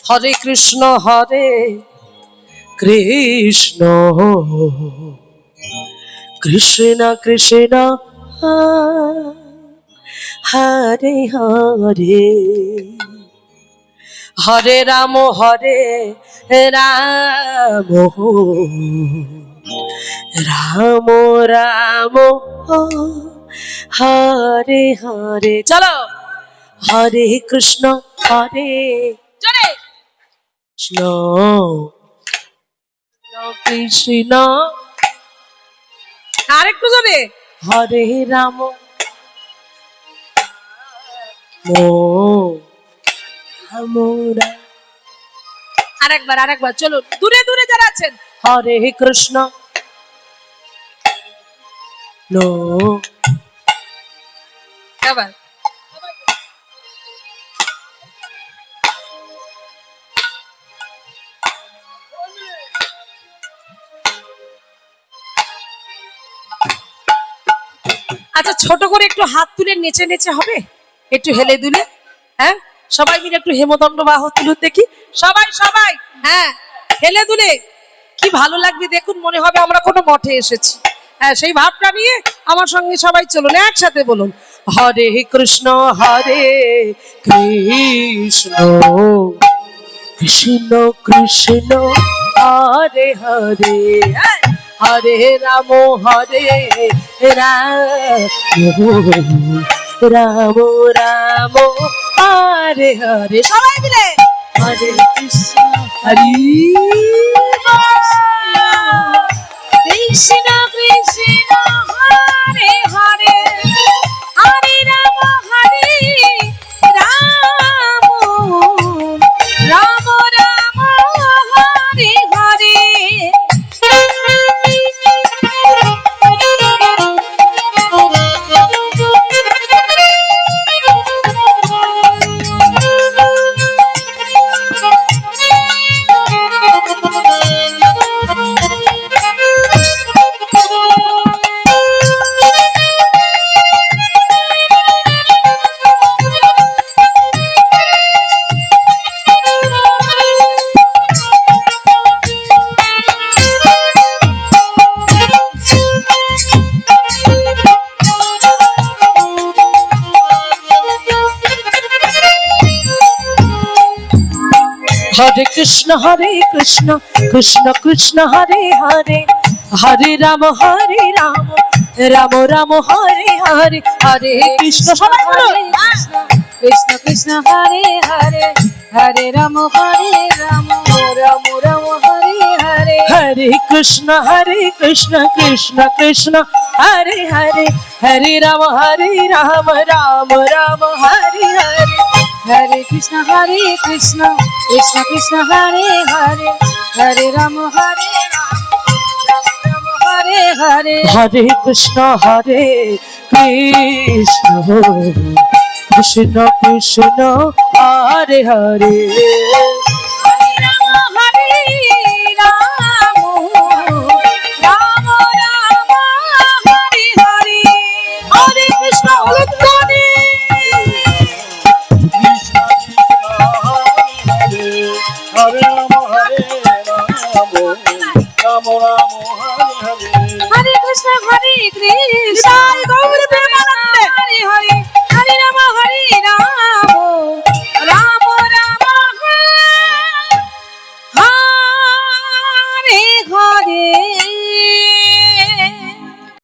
হরে কৃষ্ণ কৃষ্ণ কৃষ্ণ কৃষ্ণ হরে হরে হরে রাম রাম রাম রাম হরে হরে। চলো হরে কৃষ্ণ কৃষ্ণ কৃষ্ণ আরেকটু জোরে হরে রাম আরেকবার চলো দূরে দূরে যারা আছেন হরে কৃষ্ণ আবার আচ্ছা ছোট করে একটু হাত তুলে নেচে নেচে হবে, একটু হেলে দুলে। হ্যাঁ সবাই মিলে একটু হেমদণ্ড বাহু তুলুন দেখি, সবাই সবাই হ্যাঁ হেলে দুলে কি ভালো লাগবে দেখুন, মনে হবে আমরা কোনো মঠে এসেছি। হ্যাঁ সেই ভাবটা নিয়ে আমার সঙ্গে সবাই চলুন, একসাথে বলুন হরে কৃষ্ণ কৃষ্ণ কৃষ্ণ কৃষ্ণ হরে হরে হরে রাম রাম রাম হরে হরে। সবাই মিলে হরে কৃষ্ণ কৃষ্ণ কৃষ্ণ হরে হরে হরে রাম রাম রাম হরে হরে। হরে কৃষ্ণ কৃষ্ণ কৃষ্ণ হরে হরে হরে রাম রাম রাম হরে হরে হরে কৃষ্ণ। সবাই বলুন কৃষ্ণ কৃষ্ণ হরে হরে হরে রাম রাম রাম রাম হরে হরে হরে কৃষ্ণ কৃষ্ণ কৃষ্ণ হরে হরে হরে রাম রাম রাম হরে হরে হরে কৃষ্ণ কৃষ্ণ কৃষ্ণ হরে হরে হরে রাম রাম রাম হরে হরে হরে কৃষ্ণ কৃষ্ণ কৃষ্ণ কৃষ্ণ হরে হরে হরে কৃষ্ণ হরে কৃষ্ণ হরে হরে হরে রাম